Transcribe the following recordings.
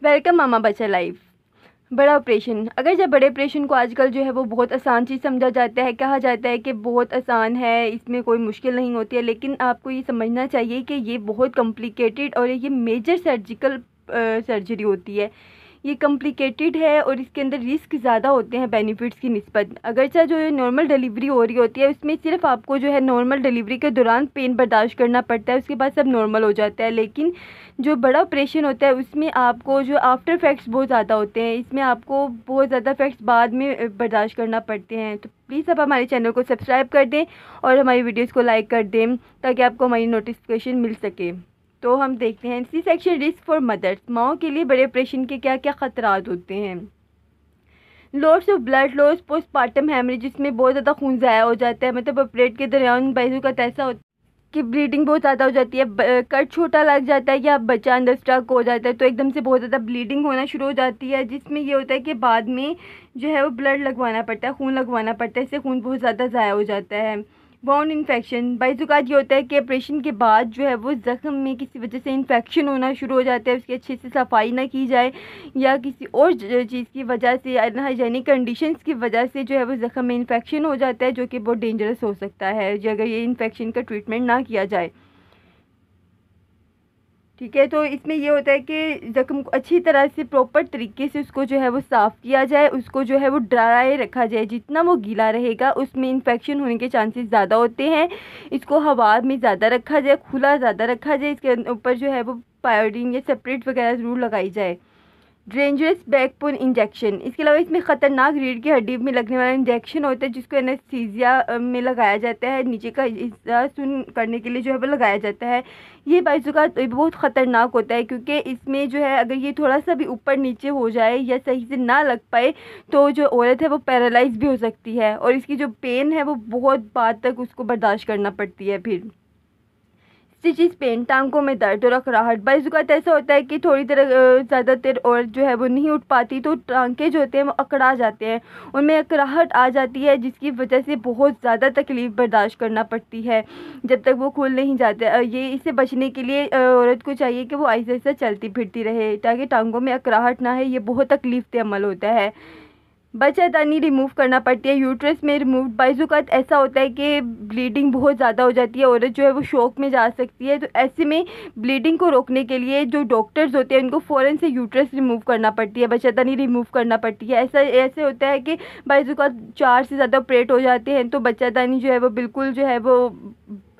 Welcome मामा बच्चा life. बड़ा operation, अगर जब बड़े ऑपरेशन को आजकल जो है वो बहुत आसान चीज़ समझा जाता है, कहा जाता है कि बहुत आसान है, इसमें कोई मुश्किल नहीं होती है, लेकिन आपको ये समझना चाहिए कि ये बहुत कॉम्प्लिकेटेड और ये मेजर सर्जिकल सर्जरी होती है। ये कॉम्प्लिकेटेड है और इसके अंदर रिस्क ज़्यादा होते हैं बेनिफिट्स की निस्बत। अगरचा जो नॉर्मल डिलीवरी हो रही होती है उसमें सिर्फ आपको जो है नॉर्मल डिलीवरी के दौरान पेन बर्दाश्त करना पड़ता है, उसके बाद सब नॉर्मल हो जाता है। लेकिन जो बड़ा ऑपरेशन होता है उसमें आपको जो आफ्टर इफ़ेक्ट्स बहुत ज़्यादा होते हैं, इसमें आपको बहुत ज़्यादा इफ़ेक्ट्स बाद में बर्दाश्त करना पड़ते हैं। तो प्लीज़ आप हमारे चैनल को सब्सक्राइब कर दें और हमारी वीडियोज़ को लाइक कर दें ताकि आपको हमारी नोटिफिकेशन मिल सके। तो हम देखते हैं C section risk for mothers. माओ के लिए बड़े ऑपरेशन के क्या क्या ख़तरात होते हैं। Loss of blood loss, postmortem haemorrhage, जिसमें बहुत ज़्यादा खून ज़ाया हो जाता है, मतलब ऑपरेट के दौरान बाइजू का ऐसा होता है कि ब्लीडिंग बहुत ज़्यादा हो जाती है, कट छोटा लग जाता है या बच्चा अंदर स्टक हो जाता है तो एकदम से बहुत ज़्यादा ब्लीडिंग होना शुरू हो जाती है, जिसमें ये होता है कि बाद में जो है वो ब्लड लगवाना पड़ता है, खून लगवाना पड़ता है, इससे खून बहुत ज़्यादा ज़ाया हो जाता है। बाउंड इन्फेक्शन, बाइज़ुकात ये होता है कि ऑपरेशन के बाद जो है वो ज़ख्म में किसी वजह से इन्फेक्शन होना शुरू हो जाता है, उसकी अच्छे से सफाई ना की जाए या किसी और चीज़ की वजह से, अनहाइजेनिक कंडीशंस की वजह से जो है वो ज़ख्म में इन्फेक्शन हो जाता है, जो कि बहुत डेंजरस हो सकता है अगर ये इन्फेक्शन का ट्रीटमेंट ना किया जाए। ठीक है, तो इसमें ये होता है कि ज़ख्म को अच्छी तरह से प्रॉपर तरीके से उसको जो है वो साफ़ किया जाए, उसको जो है वो ड्राई रखा जाए। जितना वो गीला रहेगा उसमें इन्फेक्शन होने के चांसेस ज़्यादा होते हैं। इसको हवा में ज़्यादा रखा जाए, खुला ज़्यादा रखा जाए, इसके ऊपर जो है वो पायोडीन या सेपरेट वगैरह ज़रूर लगाई जाए। डेंजरस बैकबोन इंजेक्शन, इसके अलावा इसमें ख़तरनाक रीढ़ की हड्डी में लगने वाला इंजेक्शन होता है जिसको एनेस्थीसिया में लगाया जाता है, नीचे का हिस्सा सुन करने के लिए जो है वो लगाया जाता है। ये बाइज़ुकात बहुत ख़तरनाक होता है क्योंकि इसमें जो है अगर ये थोड़ा सा भी ऊपर नीचे हो जाए या सही से ना लग पाए तो जो औरत है वो पैरालाइज भी हो सकती है और इसकी जो पेन है वो बहुत बाद तक उसको बर्दाश्त करना पड़ती है। फिर स्टिचिस पेन, टांगों में दर्द और अकड़ाहट, बाइज़ुकात ऐसा होता है कि थोड़ी देर ज़्यादातर औरत जो है वो नहीं उठ पाती तो टांके जो होते हैं वो अकड़ा जाते हैं, उनमें अकड़ाहट आ जाती है जिसकी वजह से बहुत ज़्यादा तकलीफ़ बर्दाश्त करना पड़ती है जब तक वो खुल नहीं जाते। ये इससे बचने के लिए औरत को चाहिए कि वो आहिस्ता आहिस्ता चलती फिरती रहे ताकि टांगों में अकड़ाहट ना है, ये बहुत तकलीफ़ अमल होता है। बच्चादानी रिमूव करना पड़ती है, यूट्रस में रिमूव। बाइज़ुकात ऐसा होता है कि ब्लीडिंग बहुत ज़्यादा हो जाती है, औरत जो है वो शॉक में जा सकती है, तो ऐसे में ब्लीडिंग को रोकने के लिए जो डॉक्टर्स होते हैं उनको फ़ौरन से यूट्रस रिमूव करना पड़ती है, बच्चादानी रिमूव करना पड़ती है। ऐसा ऐसे होता है कि बाइज़ुकात 4 से ज़्यादा ऑपरेट हो जाते हैं तो बच्चादानी जो है वो बिल्कुल जो है वो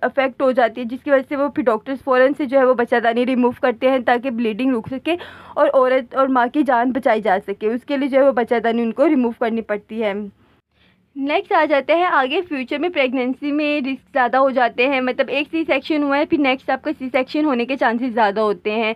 अफेक्ट हो जाती है, जिसकी वजह से वो फिर डॉक्टर्स फ़ौरन से जो है वो बच्चादानी रिमूव करते हैं ताकि ब्लीडिंग रुक सके और औरत और माँ की जान बचाई जा सके। उसके लिए जो है वो बच्चादानी उनको रिमूव करनी पड़ती है। नेक्स्ट आ जाते हैं आगे, फ्यूचर में प्रेगनेंसी में रिस्क ज़्यादा हो जाते हैं, मतलब एक सी सेक्शन हुआ है फिर नेक्स्ट आपका सी सेक्शन होने के चांसेस ज़्यादा होते हैं।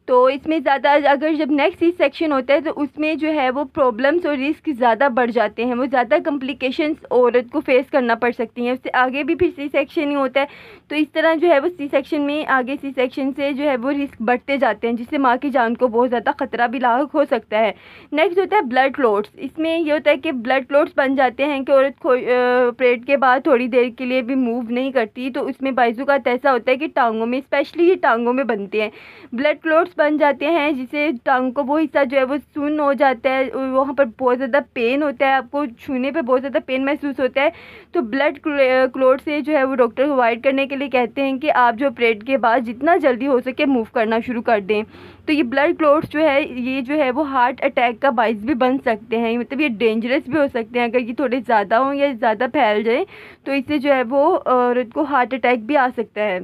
तो इसमें ज़्यादा अगर जब नेक्स्ट सी सेक्शन होता है तो उसमें जो है वो प्रॉब्लम्स और रिस्क ज़्यादा बढ़ जाते हैं, वो ज़्यादा कॉम्प्लिकेशंस औरत को फेस करना पड़ सकती हैं। उससे आगे भी फिर सी सेक्शन ही होता है तो इस तरह जो है वो सी सेक्शन में आगे सी सेक्शन से जो है वो रिस्क बढ़ते जाते हैं जिससे माँ की जान को बहुत ज़्यादा ख़तरा भी लाक हो सकता है। नेक्स्ट होता है ब्लड क्लॉट्स। इसमें ये होता है कि ब्लड क्लॉट्स बन जाते हैं कि औरत ऑपरेट के बाद थोड़ी देर के लिए भी मूव नहीं करती, तो उसमें बाइज़ुकात ऐसा होता है कि टांगों में, स्पेशली ये टांगों में बनते हैं, ब्लड क्लॉट्स बन जाते हैं जिससे टांग को वो हिस्सा जो है वो सुन्न हो जाता है, वहाँ पर बहुत ज़्यादा पेन होता है, आपको छूने पे बहुत ज़्यादा पेन महसूस होता है। तो ब्लड क्लॉट से जो है वो डॉक्टर अवॉइड करने के लिए कहते हैं कि आप जो ऑपरेट के बाद जितना जल्दी हो सके मूव करना शुरू कर दें। तो ये ब्लड क्लॉट्स जो है ये जो है वो हार्ट अटैक का बाइस भी बन सकते हैं, मतलब ये डेंजरस भी हो सकते हैं अगर ये थोड़े ज़्यादा हों या ज़्यादा फैल जाएँ तो इससे जो है वो औरत को हार्ट अटैक भी आ सकता है।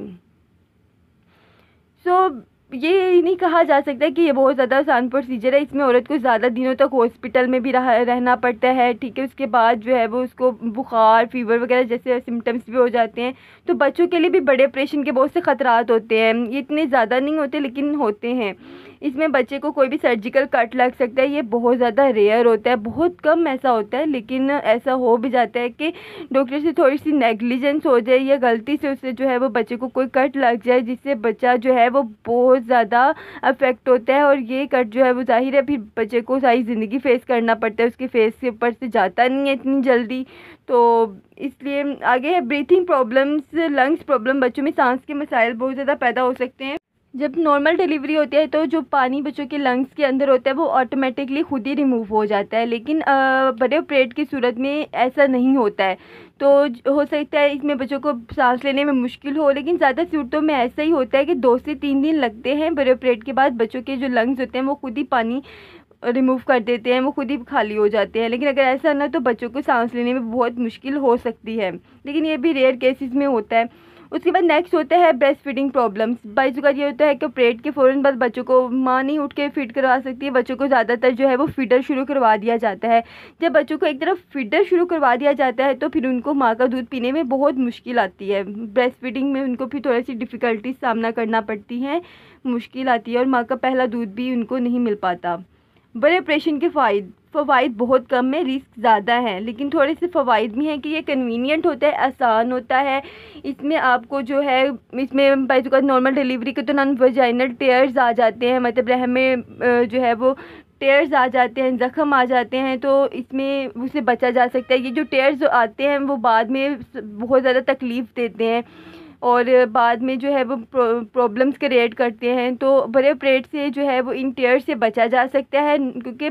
ये नहीं कहा जा सकता कि ये बहुत ज़्यादा आसान प्रोसीजर है, इसमें औरत को ज़्यादा दिनों तक हॉस्पिटल में भी रहना पड़ता है। ठीक है, उसके बाद जो है वो उसको बुखार, फीवर वगैरह जैसे सिम्टम्स भी हो जाते हैं। तो बच्चों के लिए भी बड़े ऑपरेशन के बहुत से ख़तरात होते हैं, ये इतने ज़्यादा नहीं होते लेकिन होते हैं। इसमें बच्चे को कोई भी सर्जिकल कट लग सकता है, ये बहुत ज़्यादा रेयर होता है, बहुत कम ऐसा होता है, लेकिन ऐसा हो भी जाता है कि डॉक्टर से थोड़ी सी नेग्लिजेंस हो जाए या गलती से उससे जो है वो बच्चे को कोई कट लग जाए जिससे बच्चा जो है वो बहुत ज़्यादा अफेक्ट होता है और ये कट जो है वो जाहिर है फिर बच्चे को सारी ज़िंदगी फेस करना पड़ता है, उसके फेस के ऊपर से जाता नहीं है इतनी जल्दी। तो इसलिए आगे है ब्रीथिंग प्रॉब्लम्स, लंग्स प्रॉब्लम, बच्चों में सांस के मसाइल बहुत ज़्यादा पैदा हो सकते हैं जब नॉर्मल डिलीवरी होती है तो जो पानी बच्चों के लंग्स के अंदर होता है वो ऑटोमेटिकली खुद ही रिमूव हो जाता है, लेकिन बड़े ऑपरेट की सूरत में ऐसा नहीं होता है। तो हो सकता है इसमें बच्चों को सांस लेने में मुश्किल हो, लेकिन ज़्यादा सूरतों में ऐसा ही होता है कि 2 से 3 दिन लगते हैं बड़े ऑपरेट के बाद बच्चों के जो लंग्स होते हैं वो खुद ही पानी रिमूव कर देते हैं, वो खुद ही खाली हो जाते हैं। लेकिन अगर ऐसा ना तो बच्चों को सांस लेने में बहुत मुश्किल हो सकती है, लेकिन ये भी रेयर केसेस में होता है। उसके बाद नेक्स्ट होता है ब्रेस्ट फीडिंग प्रॉब्लम्स। बाइजू का ये होता है कि ऑपरेट के फ़ौरन बाद बच्चों को माँ नहीं उठ के फीड करवा सकती है, बच्चों को ज़्यादातर जो है वो फीडर शुरू करवा दिया जाता है। जब बच्चों को एक तरफ फीडर शुरू करवा दिया जाता है तो फिर उनको माँ का दूध पीने में बहुत मुश्किल आती है। ब्रेस्ट फीडिंग में उनको फिर थोड़ी सी डिफ़िकल्टीज सामना करना पड़ती है, मुश्किल आती है और माँ का पहला दूध भी उनको नहीं मिल पाता। बड़े ऑपरेशन के फ़वाइद बहुत कम है, रिस्क ज़्यादा है, लेकिन थोड़े से फ़वाइद भी हैं कि ये कन्वीनियंट होता है, आसान होता है। इसमें आपको जो है इसमें बाइजू का नॉर्मल डिलीवरी के दौरान वजाइनल टेयर्स आ जाते हैं, मतलब रहम में जो है वो टेयर्स आ जाते हैं, ज़ख़म आ जाते हैं, तो इसमें उससे बचा जा सकता है। ये जो टेयर्स आते हैं वो बाद में बहुत ज़्यादा तकलीफ़ देते हैं और बाद में जो है वो प्रॉब्लम्स क्रिएट करते हैं। तो बड़े ऑपरेट से जो है वो इन टेयर से बचा जा सकता है, क्योंकि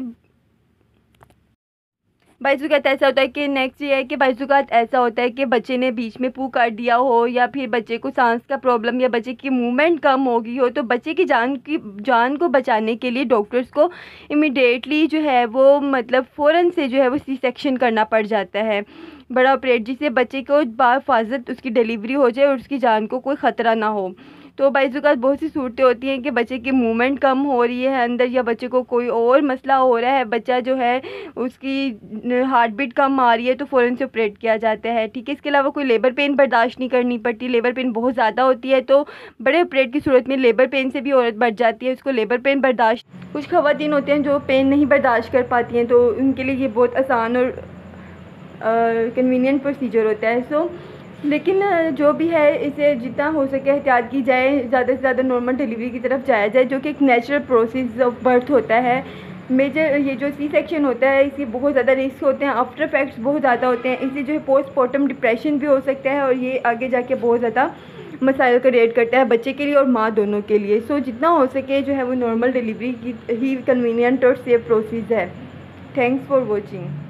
बाइज़ुकात ऐसा होता है कि नेक्स्ट ये है कि बाइज़ुकात ऐसा होता है कि बच्चे ने बीच में पू काट दिया हो या फिर बच्चे को सांस का प्रॉब्लम या बच्चे की मूवमेंट कम हो गई हो, तो बच्चे की जान को बचाने के लिए डॉक्टर्स को इमीडिएटली जो है वो मतलब फ़ौरन से जो है वो सी सेक्शन करना पड़ जाता है, बड़ा ऑपरेट, जिससे बच्चे को बाहिफाजत उसकी डिलीवरी हो जाए और उसकी जान को कोई ख़तरा ना हो। तो बाइज़ुकात बहुत सी सूरतें होती हैं कि बच्चे की मूवमेंट कम हो रही है अंदर, या बच्चे को कोई और मसला हो रहा है, बच्चा जो है उसकी हार्ट बीट कम आ रही है, तो फ़ौरन से ऑपरेट किया जाता है। ठीक है, इसके अलावा कोई लेबर पेन बर्दाश्त नहीं करनी पड़ती, लेबर पेन बहुत ज़्यादा होती है तो बड़े ऑपरेट की सूरत में लेबर पेन से भी औरत बढ़ जाती है, उसको लेबर पेन बर्दाश्त। कुछ ख़वातीन होते हैं जो पेन नहीं बर्दाश्त कर पाती हैं, तो उनके लिए ये बहुत आसान और कन्वीनियंट प्रोसीजर होता है। सो लेकिन जो भी है इसे जितना हो सके एहतियात की जाए, ज़्यादा से ज़्यादा नॉर्मल डिलीवरी की तरफ जाया जाए, जो कि एक नेचुरल प्रोसेस ऑफ बर्थ होता है। मेजर ये जो सी सेक्शन होता है इसके बहुत ज़्यादा रिस्क होते हैं, आफ्टर इफेक्ट्स बहुत ज़्यादा होते हैं, इससे जो है पोस्टमार्टम डिप्रेशन भी हो सकता है और ये आगे जाके बहुत ज़्यादा मसाइल क्रिएट करता है बच्चे के लिए और माँ दोनों के लिए। सो जितना हो सके जो है वो नॉर्मल डिलीवरी की ही कन्वीनियंट और सेफ प्रोसेस है। Thanks for watching.